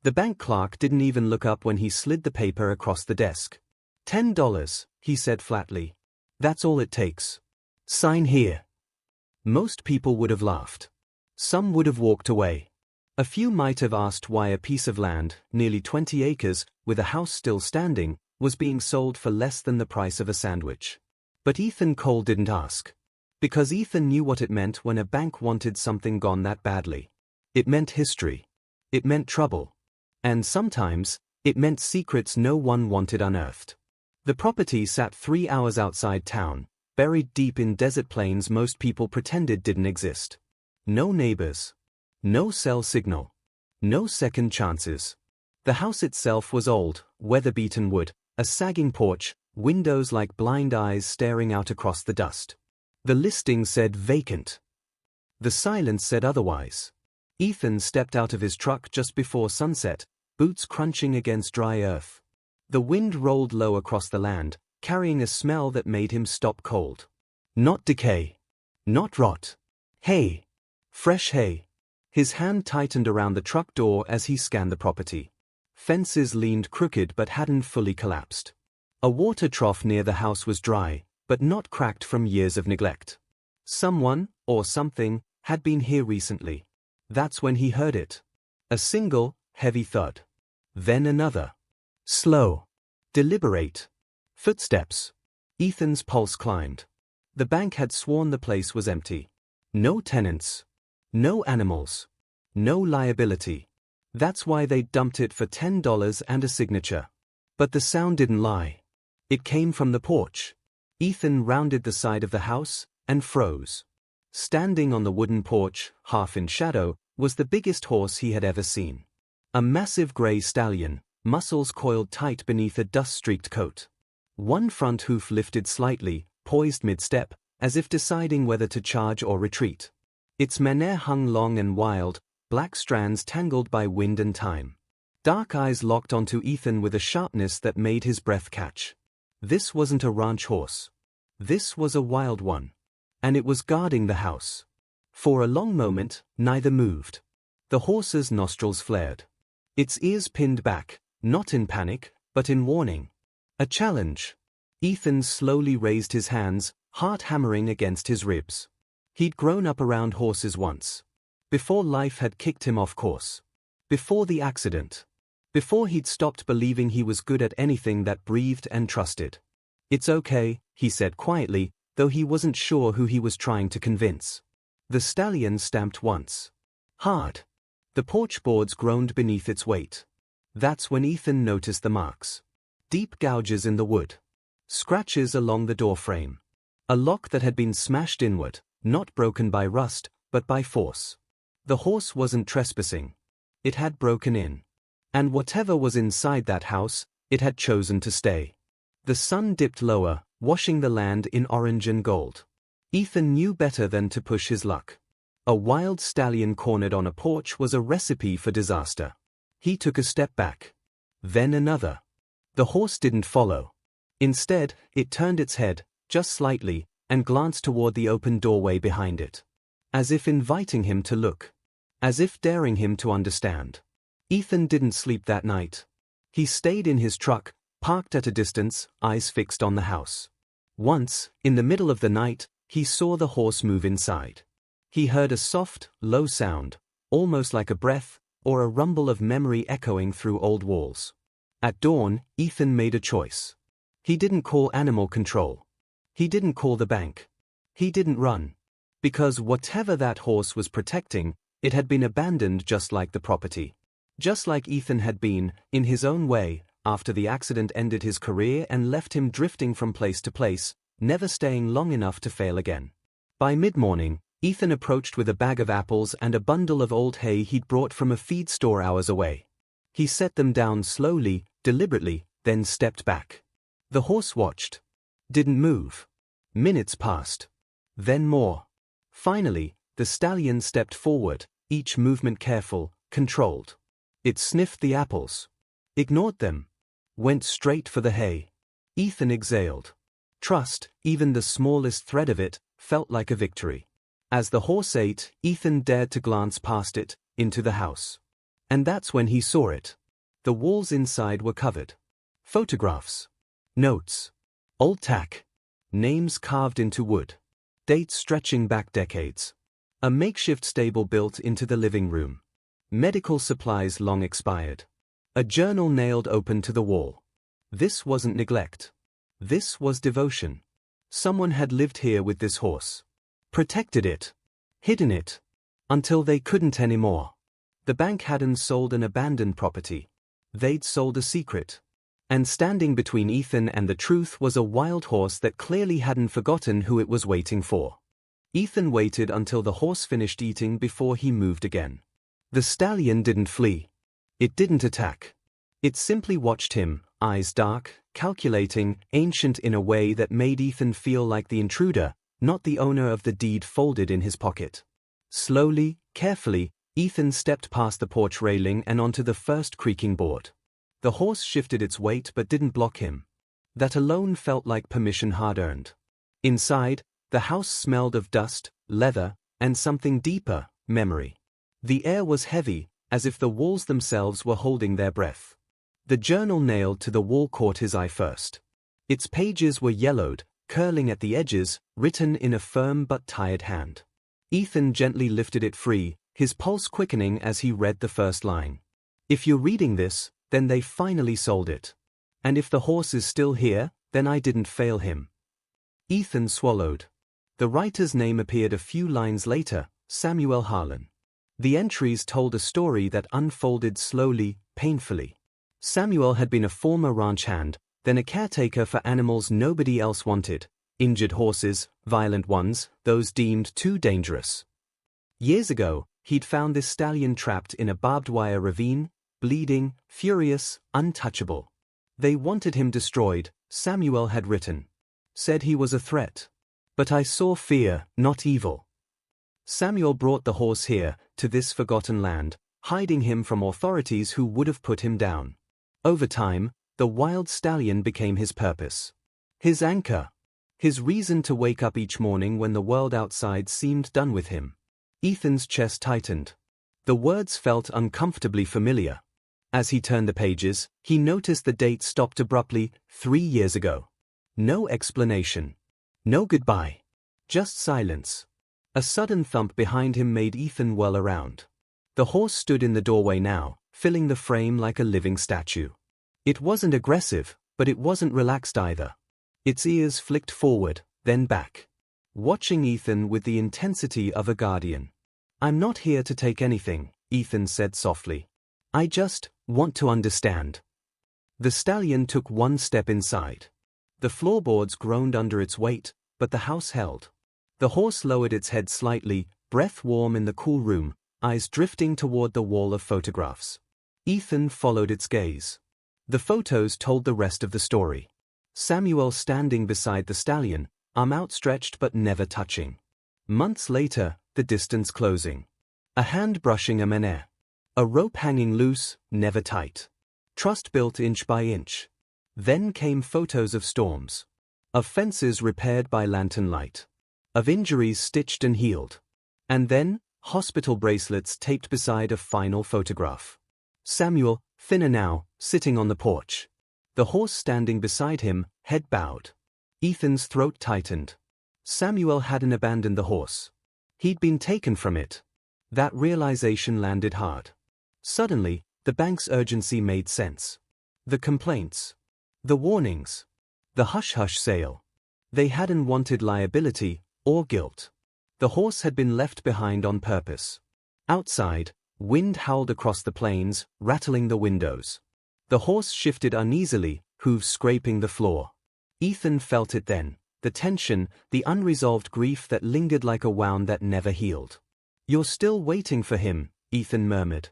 The bank clerk didn't even look up when he slid the paper across the desk. $10, he said flatly. That's all it takes. Sign here. Most people would have laughed. Some would have walked away. A few might have asked why a piece of land, nearly 20 acres, with a house still standing, was being sold for less than the price of a sandwich. But Ethan Cole didn't ask. Because Ethan knew what it meant when a bank wanted something gone that badly. It meant history. It meant trouble. And sometimes, it meant secrets no one wanted unearthed. The property sat 3 hours outside town, buried deep in desert plains most people pretended didn't exist. No neighbors. No cell signal. No second chances. The house itself was old, weather-beaten wood, a sagging porch, windows like blind eyes staring out across the dust. The listing said vacant. The silence said otherwise. Ethan stepped out of his truck just before sunset, boots crunching against dry earth. The wind rolled low across the land, carrying a smell that made him stop cold. Not decay. Not rot. Hay. Fresh hay. His hand tightened around the truck door as he scanned the property. Fences leaned crooked but hadn't fully collapsed. A water trough near the house was dry, but not cracked from years of neglect. Someone, or something, had been here recently. That's when he heard it. A single, heavy thud. Then another. Slow. Deliberate. Footsteps. Ethan's pulse climbed. The bank had sworn the place was empty. No tenants. No animals. No liability. That's why they'd dumped it for $10 and a signature. But the sound didn't lie. It came from the porch. Ethan rounded the side of the house and froze. Standing on the wooden porch, half in shadow, was the biggest horse he had ever seen. A massive gray stallion, muscles coiled tight beneath a dust-streaked coat. One front hoof lifted slightly, poised mid-step, as if deciding whether to charge or retreat. Its menere hung long and wild, black strands tangled by wind and time. Dark eyes locked onto Ethan with a sharpness that made his breath catch. This wasn't a ranch horse. This was a wild one. And it was guarding the house. For a long moment, neither moved. The horse's nostrils flared. Its ears pinned back, not in panic, but in warning. A challenge. Ethan slowly raised his hands, heart hammering against his ribs. He'd grown up around horses once. Before life had kicked him off course. Before the accident. Before he'd stopped believing he was good at anything that breathed and trusted. It's okay, he said quietly, though he wasn't sure who he was trying to convince. The stallion stamped once. Hard. The porch boards groaned beneath its weight. That's when Ethan noticed the marks. Deep gouges in the wood. Scratches along the door frame. A lock that had been smashed inward, not broken by rust, but by force. The horse wasn't trespassing. It had broken in. And whatever was inside that house, it had chosen to stay. The sun dipped lower, washing the land in orange and gold. Ethan knew better than to push his luck. A wild stallion cornered on a porch was a recipe for disaster. He took a step back. Then another. The horse didn't follow. Instead, it turned its head, just slightly, and glanced toward the open doorway behind it. As if inviting him to look. As if daring him to understand. Ethan didn't sleep that night. He stayed in his truck, parked at a distance, eyes fixed on the house. Once, in the middle of the night, he saw the horse move inside. He heard a soft, low sound, almost like a breath, or a rumble of memory echoing through old walls. At dawn, Ethan made a choice. He didn't call animal control. He didn't call the bank. He didn't run. Because whatever that horse was protecting, it had been abandoned just like the property. Just like Ethan had been, in his own way, after the accident ended his career and left him drifting from place to place, never staying long enough to fail again. By mid-morning, Ethan approached with a bag of apples and a bundle of old hay he'd brought from a feed store hours away. He set them down slowly, deliberately, then stepped back. The horse watched. Didn't move. Minutes passed. Then more. Finally, the stallion stepped forward, each movement careful, controlled. It sniffed the apples. Ignored them. Went straight for the hay. Ethan exhaled. Trust, even the smallest thread of it, felt like a victory. As the horse ate, Ethan dared to glance past it, into the house. And that's when he saw it. The walls inside were covered. Photographs. Notes. Old tack. Names carved into wood. Dates stretching back decades. A makeshift stable built into the living room. Medical supplies long expired. A journal nailed open to the wall. This wasn't neglect. This was devotion. Someone had lived here with this horse. Protected it. Hidden it. Until they couldn't anymore. The bank hadn't sold an abandoned property. They'd sold a secret. And standing between Ethan and the truth was a wild horse that clearly hadn't forgotten who it was waiting for. Ethan waited until the horse finished eating before he moved again. The stallion didn't flee. It didn't attack. It simply watched him, eyes dark, calculating, ancient in a way that made Ethan feel like the intruder, not the owner of the deed folded in his pocket. Slowly, carefully, Ethan stepped past the porch railing and onto the first creaking board. The horse shifted its weight but didn't block him. That alone felt like permission hard-earned. Inside, the house smelled of dust, leather, and something deeper, memory. The air was heavy, as if the walls themselves were holding their breath. The journal nailed to the wall caught his eye first. Its pages were yellowed, curling at the edges, written in a firm but tired hand. Ethan gently lifted it free, his pulse quickening as he read the first line. If you're reading this, then they finally sold it. And if the horse is still here, then I didn't fail him. Ethan swallowed. The writer's name appeared a few lines later, Samuel Harlan. The entries told a story that unfolded slowly, painfully. Samuel had been a former ranch hand, then a caretaker for animals nobody else wanted, injured horses, violent ones, those deemed too dangerous. Years ago, he'd found this stallion trapped in a barbed wire ravine, bleeding, furious, untouchable. They wanted him destroyed, Samuel had written. Said he was a threat. But I saw fear, not evil. Samuel brought the horse here, to this forgotten land, hiding him from authorities who would have put him down. Over time, the wild stallion became his purpose. His anchor. His reason to wake up each morning when the world outside seemed done with him. Ethan's chest tightened. The words felt uncomfortably familiar. As he turned the pages, he noticed the date stopped abruptly, 3 years ago. No explanation. No goodbye. Just silence. A sudden thump behind him made Ethan whirl around. The horse stood in the doorway now, filling the frame like a living statue. It wasn't aggressive, but it wasn't relaxed either. Its ears flicked forward, then back. Watching Ethan with the intensity of a guardian. I'm not here to take anything, Ethan said softly. I just want to understand. The stallion took one step inside. The floorboards groaned under its weight, but the house held. The horse lowered its head slightly, breath warm in the cool room, eyes drifting toward the wall of photographs. Ethan followed its gaze. The photos told the rest of the story. Samuel standing beside the stallion, arm outstretched but never touching. Months later, the distance closing. A hand brushing a menere. A rope hanging loose, never tight. Trust built inch by inch. Then came photos of storms. Of fences repaired by lantern light. Of injuries stitched and healed. And then, hospital bracelets taped beside a final photograph. Samuel, thinner now, sitting on the porch. The horse standing beside him, head bowed. Ethan's throat tightened. Samuel hadn't abandoned the horse. He'd been taken from it. That realization landed hard. Suddenly, the bank's urgency made sense. The complaints. The warnings. The hush-hush sale. They hadn't wanted liability or guilt. The horse had been left behind on purpose. Outside, wind howled across the plains, rattling the windows. The horse shifted uneasily, hooves scraping the floor. Ethan felt it then, the tension, the unresolved grief that lingered like a wound that never healed. You're still waiting for him, Ethan murmured.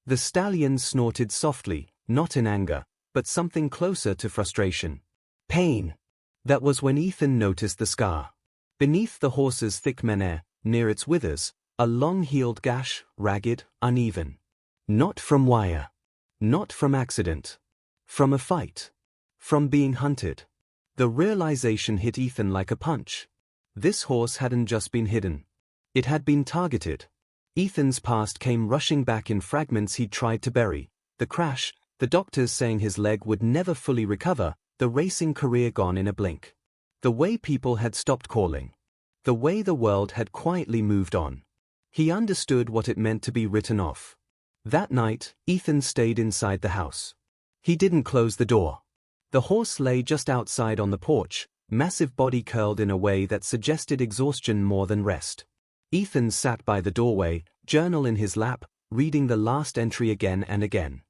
The stallion snorted softly, not in anger, but something closer to frustration. Pain. That was when Ethan noticed the scar. Beneath the horse's thick menere, near its withers, a long-healed gash, ragged, uneven. Not from wire. Not from accident. From a fight. From being hunted. The realization hit Ethan like a punch. This horse hadn't just been hidden. It had been targeted. Ethan's past came rushing back in fragments he'd tried to bury. The crash, the doctors saying his leg would never fully recover, the racing career gone in a blink. The way people had stopped calling. The way the world had quietly moved on. He understood what it meant to be written off. That night, Ethan stayed inside the house. He didn't close the door. The horse lay just outside on the porch, massive body curled in a way that suggested exhaustion more than rest. Ethan sat by the doorway, journal in his lap, reading the last entry again and again.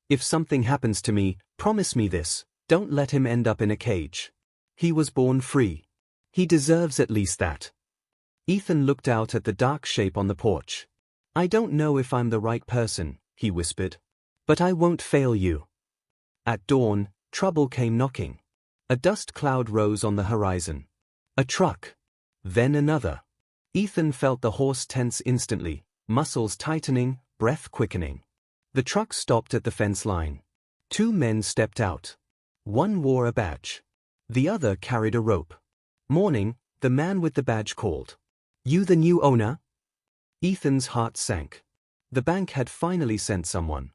If something happens to me, promise me this, don't let him end up in a cage. He was born free. He deserves at least that. Ethan looked out at the dark shape on the porch. I don't know if I'm the right person, he whispered. But I won't fail you. At dawn, trouble came knocking. A dust cloud rose on the horizon. A truck. Then another. Ethan felt the horse tense instantly, muscles tightening, breath quickening. The truck stopped at the fence line. Two men stepped out. One wore a badge. The other carried a rope. Morning, the man with the badge called. You the new owner? Ethan's heart sank. The bank had finally sent someone.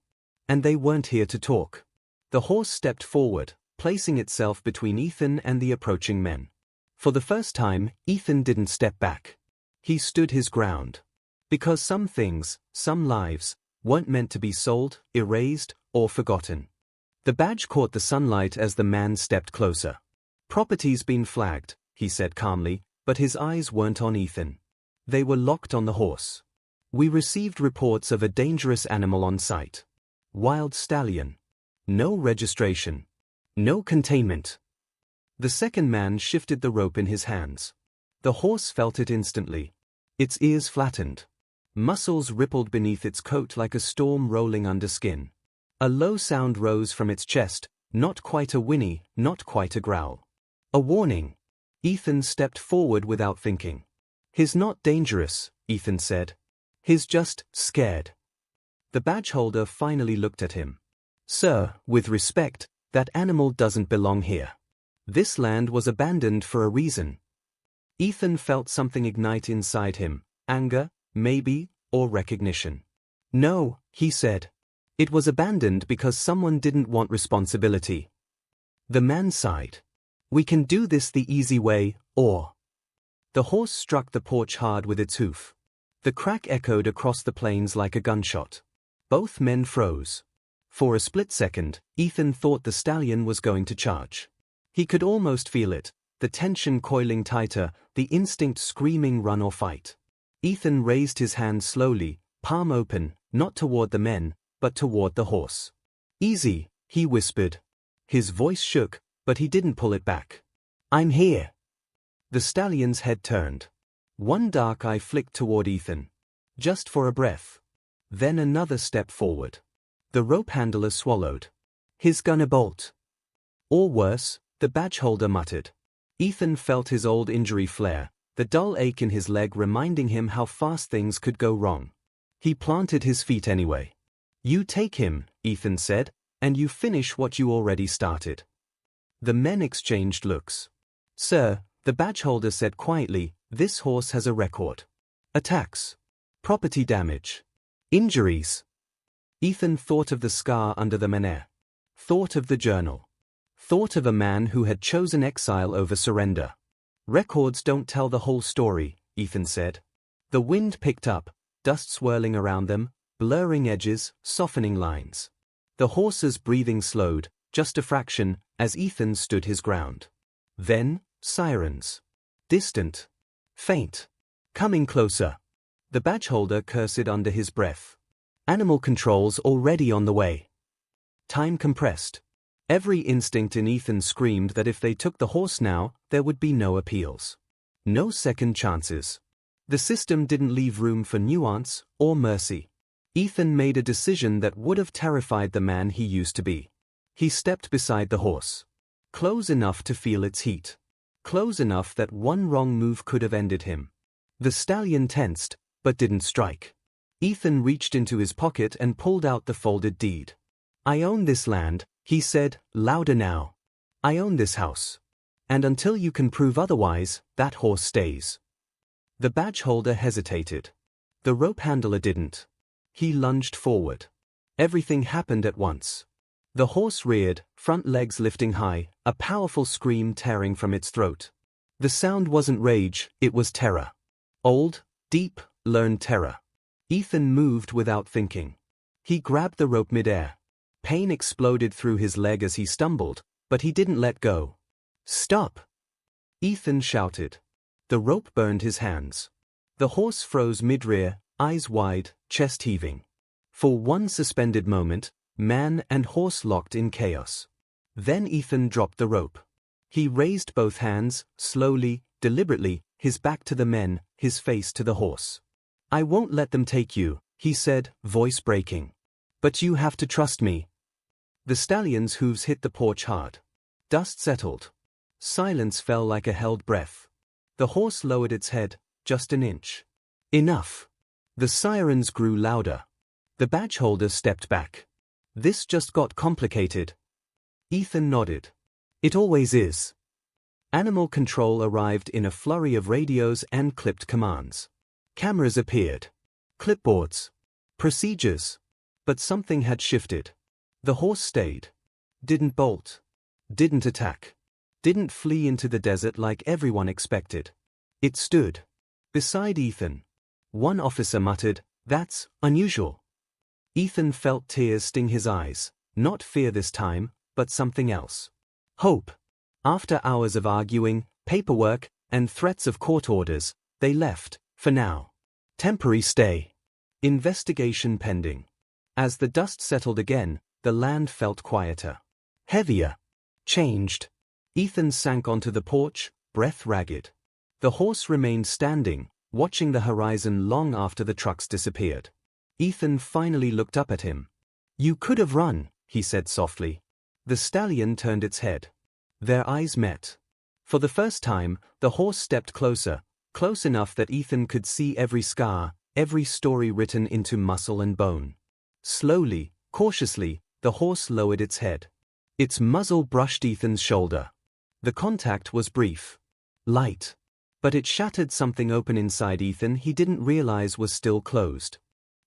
And they weren't here to talk. The horse stepped forward, placing itself between Ethan and the approaching men. For the first time, Ethan didn't step back. He stood his ground. Because some things, some lives, weren't meant to be sold, erased, or forgotten. The badge caught the sunlight as the man stepped closer. Property's been flagged, he said calmly, but his eyes weren't on Ethan. They were locked on the horse. We received reports of a dangerous animal on site. Wild stallion. No registration. No containment. The second man shifted the rope in his hands. The horse felt it instantly. Its ears flattened. Muscles rippled beneath its coat like a storm rolling under skin. A low sound rose from its chest, not quite a whinny, not quite a growl. A warning. Ethan stepped forward without thinking. He's not dangerous, Ethan said. He's just scared. The badge holder finally looked at him. Sir, with respect, that animal doesn't belong here. This land was abandoned for a reason. Ethan felt something ignite inside him, anger, maybe, or recognition. No, he said. It was abandoned because someone didn't want responsibility. The man sighed. We can do this the easy way, or... The horse struck the porch hard with its hoof. The crack echoed across the plains like a gunshot. Both men froze. For a split second, Ethan thought the stallion was going to charge. He could almost feel it, the tension coiling tighter, the instinct screaming run or fight. Ethan raised his hand slowly, palm open, not toward the men, but toward the horse. Easy, he whispered. His voice shook, but he didn't pull it back. I'm here. The stallion's head turned. One dark eye flicked toward Ethan. Just for a breath. Then another step forward. The rope handler swallowed. He's gonna bolt. Or worse, the badge holder muttered. Ethan felt his old injury flare, the dull ache in his leg reminding him how fast things could go wrong. He planted his feet anyway. You take him, Ethan said, and you finish what you already started. The men exchanged looks. Sir, the badge holder said quietly, this horse has a record. Attacks. Property damage. Injuries. Ethan thought of the scar under the menhir. Thought of the journal. Thought of a man who had chosen exile over surrender. Records don't tell the whole story, Ethan said. The wind picked up, dust swirling around them, blurring edges, softening lines. The horse's breathing slowed, just a fraction, as Ethan stood his ground. Then, sirens. Distant. Faint. Coming closer. The badge holder cursed under his breath. Animal control's already on the way. Time compressed. Every instinct in Ethan screamed that if they took the horse now, there would be no appeals. No second chances. The system didn't leave room for nuance or mercy. Ethan made a decision that would have terrified the man he used to be. He stepped beside the horse. Close enough to feel its heat. Close enough that one wrong move could have ended him. The stallion tensed, but didn't strike. Ethan reached into his pocket and pulled out the folded deed. I own this land, he said, louder now. I own this house. And until you can prove otherwise, that horse stays. The badge holder hesitated. The rope handler didn't. He lunged forward. Everything happened at once. The horse reared, front legs lifting high, a powerful scream tearing from its throat. The sound wasn't rage, it was terror. Old, deep, learned terror. Ethan moved without thinking. He grabbed the rope midair. Pain exploded through his leg as he stumbled, but he didn't let go. "Stop!" Ethan shouted. The rope burned his hands. The horse froze mid-rear, eyes wide, chest heaving. For one suspended moment, man and horse locked in chaos. Then Ethan dropped the rope. He raised both hands, slowly, deliberately, his back to the men, his face to the horse. "I won't let them take you," he said, voice breaking. "But you have to trust me." The stallion's hooves hit the porch hard. Dust settled. Silence fell like a held breath. The horse lowered its head, just an inch. Enough. The sirens grew louder. The badge holder stepped back. "This just got complicated." Ethan nodded. "It always is." Animal control arrived in a flurry of radios and clipped commands. Cameras appeared. Clipboards. Procedures. But something had shifted. The horse stayed. Didn't bolt. Didn't attack. Didn't flee into the desert like everyone expected. It stood. Beside Ethan. One officer muttered, "That's unusual." Ethan felt tears sting his eyes, not fear this time, but something else. Hope. After hours of arguing, paperwork, and threats of court orders, they left, for now. Temporary stay. Investigation pending. As the dust settled again, the land felt quieter. Heavier. Changed. Ethan sank onto the porch, breath ragged. The horse remained standing, watching the horizon long after the trucks disappeared. Ethan finally looked up at him. "You could have run," he said softly. The stallion turned its head. Their eyes met. For the first time, the horse stepped closer, close enough that Ethan could see every scar, every story written into muscle and bone. Slowly, cautiously, the horse lowered its head. Its muzzle brushed Ethan's shoulder. The contact was brief. Light. But it shattered something open inside Ethan he didn't realize was still closed.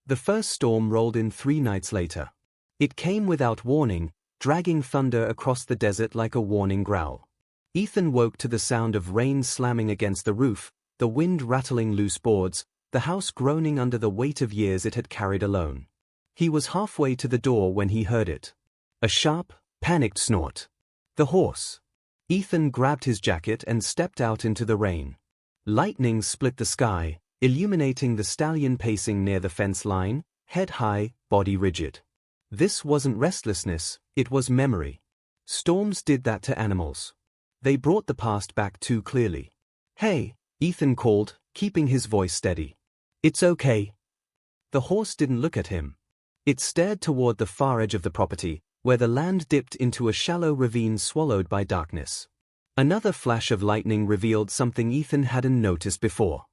The first storm rolled in 3 nights later. It came without warning, dragging thunder across the desert like a warning growl. Ethan woke to the sound of rain slamming against the roof, the wind rattling loose boards, the house groaning under the weight of years it had carried alone. He was halfway to the door when he heard it. A sharp, panicked snort. The horse. Ethan grabbed his jacket and stepped out into the rain. Lightning split the sky, illuminating the stallion pacing near the fence line, head high, body rigid. This wasn't restlessness, it was memory. Storms did that to animals. They brought the past back too clearly. "Hey," Ethan called, keeping his voice steady. "It's okay." The horse didn't look at him. It stared toward the far edge of the property, where the land dipped into a shallow ravine swallowed by darkness. Another flash of lightning revealed something Ethan hadn't noticed before.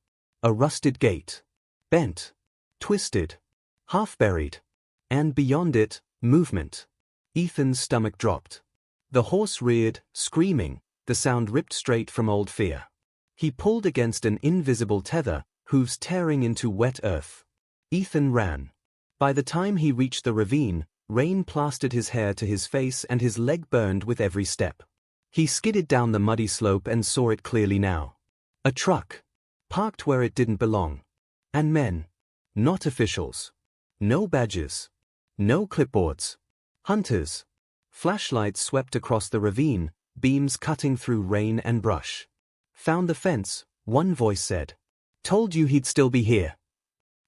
A rusted gate. Bent. Twisted. Half-buried. And beyond it, movement. Ethan's stomach dropped. The horse reared, screaming, the sound ripped straight from old fear. He pulled against an invisible tether, hooves tearing into wet earth. Ethan ran. By the time he reached the ravine, rain plastered his hair to his face and his leg burned with every step. He skidded down the muddy slope and saw it clearly now. A truck. Parked where it didn't belong. And men. Not officials. No badges. No clipboards. Hunters. Flashlights swept across the ravine, beams cutting through rain and brush. "Found the fence," one voice said. "Told you he'd still be here."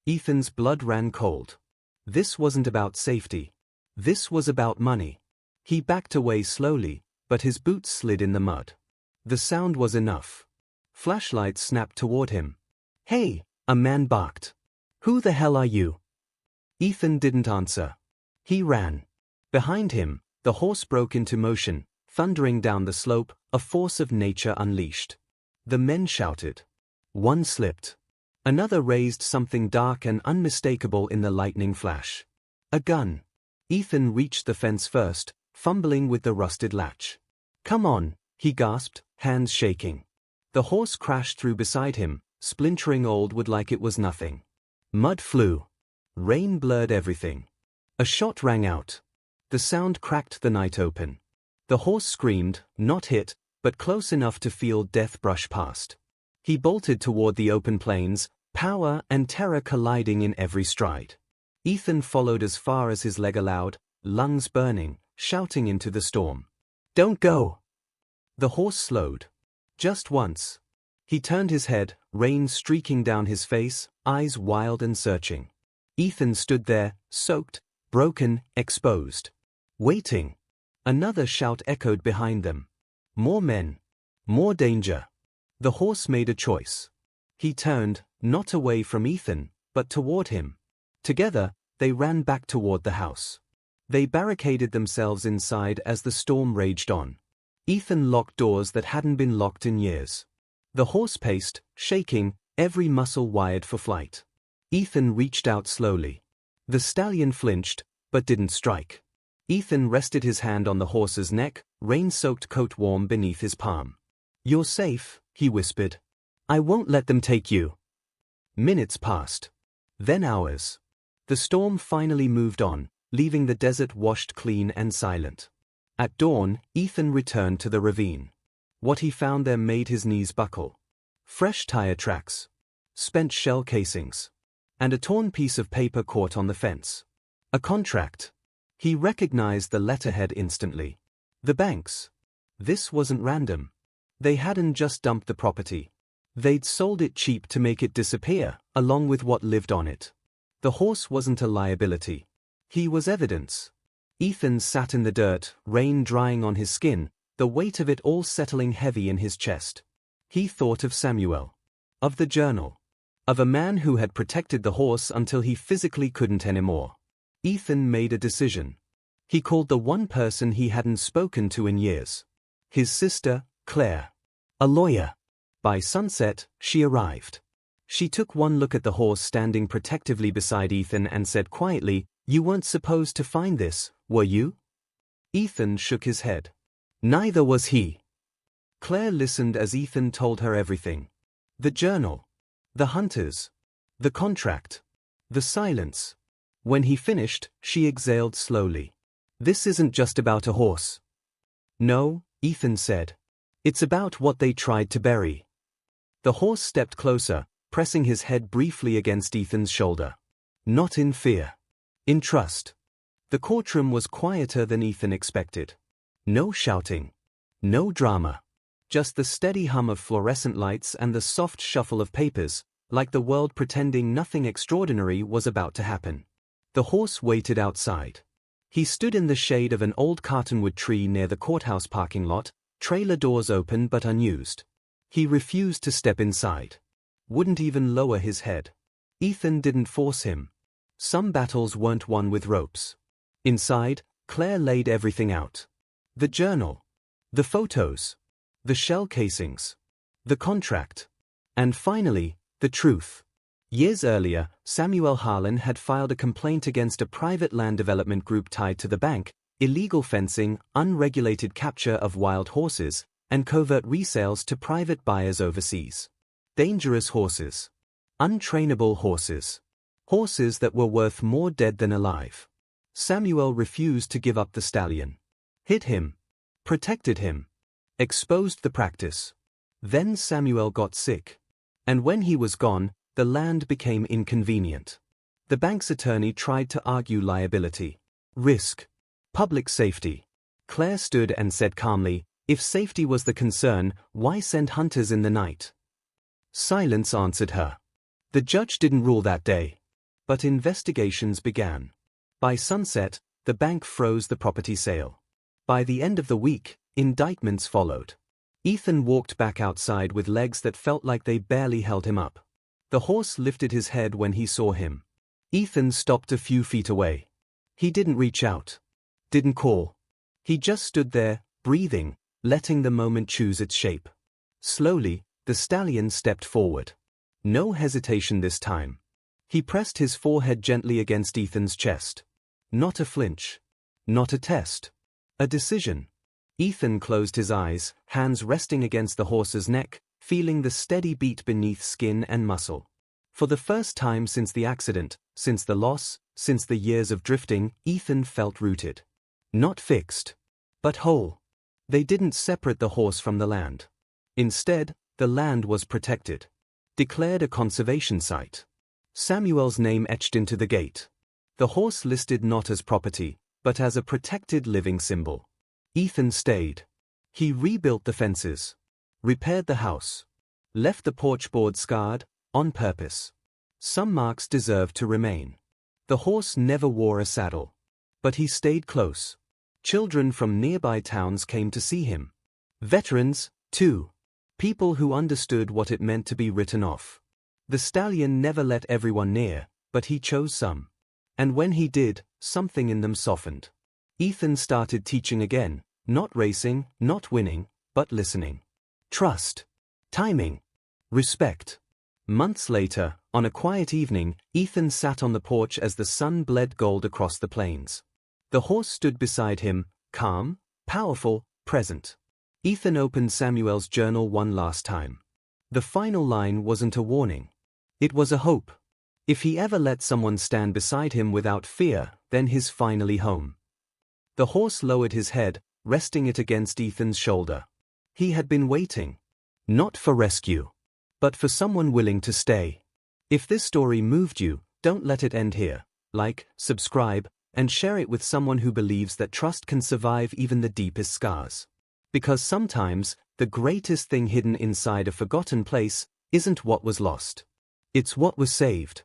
Ethan's blood ran cold. This wasn't about safety. This was about money. He backed away slowly, but his boots slid in the mud. The sound was enough. Flashlights snapped toward him. "Hey," a man barked. "Who the hell are you?" Ethan didn't answer. He ran. Behind him, the horse broke into motion, thundering down the slope, a force of nature unleashed. The men shouted. One slipped. Another raised something dark and unmistakable in the lightning flash. A gun. Ethan reached the fence first, fumbling with the rusted latch. "Come on," he gasped, hands shaking. The horse crashed through beside him, splintering old wood like it was nothing. Mud flew. Rain blurred everything. A shot rang out. The sound cracked the night open. The horse screamed, not hit, but close enough to feel death brush past. He bolted toward the open plains, power and terror colliding in every stride. Ethan followed as far as his leg allowed, lungs burning, shouting into the storm. "Don't go!" The horse slowed. Just once. He turned his head, rain streaking down his face, eyes wild and searching. Ethan stood there, soaked, broken, exposed. Waiting. Another shout echoed behind them. More men. More danger. The horse made a choice. He turned, not away from Ethan, but toward him. Together, they ran back toward the house. They barricaded themselves inside as the storm raged on. Ethan locked doors that hadn't been locked in years. The horse paced, shaking, every muscle wired for flight. Ethan reached out slowly. The stallion flinched, but didn't strike. Ethan rested his hand on the horse's neck, rain-soaked coat warm beneath his palm. "You're safe," he whispered. "I won't let them take you." Minutes passed. Then hours. The storm finally moved on, leaving the desert washed clean and silent. At dawn, Ethan returned to the ravine. What he found there made his knees buckle. Fresh tire tracks. Spent shell casings. And a torn piece of paper caught on the fence. A contract. He recognized the letterhead instantly. The banks. This wasn't random. They hadn't just dumped the property. They'd sold it cheap to make it disappear, along with what lived on it. The horse wasn't a liability. He was evidence. Ethan sat in the dirt, rain drying on his skin, the weight of it all settling heavy in his chest. He thought of Samuel. Of the journal. Of a man who had protected the horse until he physically couldn't anymore. Ethan made a decision. He called the one person he hadn't spoken to in years. His sister, Claire. A lawyer. By sunset, she arrived. She took one look at the horse standing protectively beside Ethan and said quietly, "You weren't supposed to find this, were you?" Ethan shook his head. Neither was he. Claire listened as Ethan told her everything. The journal. The hunters. The contract. The silence. When he finished, she exhaled slowly. "This isn't just about a horse." "No," Ethan said. "It's about what they tried to bury." The horse stepped closer, pressing his head briefly against Ethan's shoulder. Not in fear. In trust. The courtroom was quieter than Ethan expected. No shouting. No drama. Just the steady hum of fluorescent lights and the soft shuffle of papers, like the world pretending nothing extraordinary was about to happen. The horse waited outside. He stood in the shade of an old cottonwood tree near the courthouse parking lot, trailer doors open but unused. He refused to step inside. Wouldn't even lower his head. Ethan didn't force him. Some battles weren't won with ropes. Inside, Claire laid everything out. The journal. The photos. The shell casings. The contract. And finally, the truth. Years earlier, Samuel Harlan had filed a complaint against a private land development group tied to the bank, illegal fencing, unregulated capture of wild horses, and covert resales to private buyers overseas. Dangerous horses. Untrainable horses. Horses that were worth more dead than alive. Samuel refused to give up the stallion. Hid him. Protected him. Exposed the practice. Then Samuel got sick. And when he was gone, the land became inconvenient. The bank's attorney tried to argue liability. Risk. Public safety. Claire stood and said calmly, "If safety was the concern, why send hunters in the night?" Silence answered her. The judge didn't rule that day. But investigations began. By sunset, the bank froze the property sale. By the end of the week, indictments followed. Ethan walked back outside with legs that felt like they barely held him up. The horse lifted his head when he saw him. Ethan stopped a few feet away. He didn't reach out. Didn't call. He just stood there, breathing, letting the moment choose its shape. Slowly, the stallion stepped forward. No hesitation this time. He pressed his forehead gently against Ethan's chest. Not a flinch. Not a test. A decision. Ethan closed his eyes, hands resting against the horse's neck, feeling the steady beat beneath skin and muscle. For the first time since the accident, since the loss, since the years of drifting, Ethan felt rooted. Not fixed, but whole. They didn't separate the horse from the land. Instead, the land was protected. Declared a conservation site. Samuel's name etched into the gate. The horse listed not as property, but as a protected living symbol. Ethan stayed. He rebuilt the fences. Repaired the house. Left the porch board scarred, on purpose. Some marks deserved to remain. The horse never wore a saddle. But he stayed close. Children from nearby towns came to see him. Veterans, too. People who understood what it meant to be written off. The stallion never let everyone near, but he chose some. And when he did, something in them softened. Ethan started teaching again, not racing, not winning, but listening. Trust. Timing. Respect. Months later, on a quiet evening, Ethan sat on the porch as the sun bled gold across the plains. The horse stood beside him, calm, powerful, present. Ethan opened Samuel's journal one last time. The final line wasn't a warning. It was a hope. If he ever let someone stand beside him without fear, then he's finally home. The horse lowered his head, resting it against Ethan's shoulder. He had been waiting. Not for rescue, but for someone willing to stay. If this story moved you, don't let it end here. Like, subscribe, and share it with someone who believes that trust can survive even the deepest scars. Because sometimes, the greatest thing hidden inside a forgotten place isn't what was lost. It's what was saved.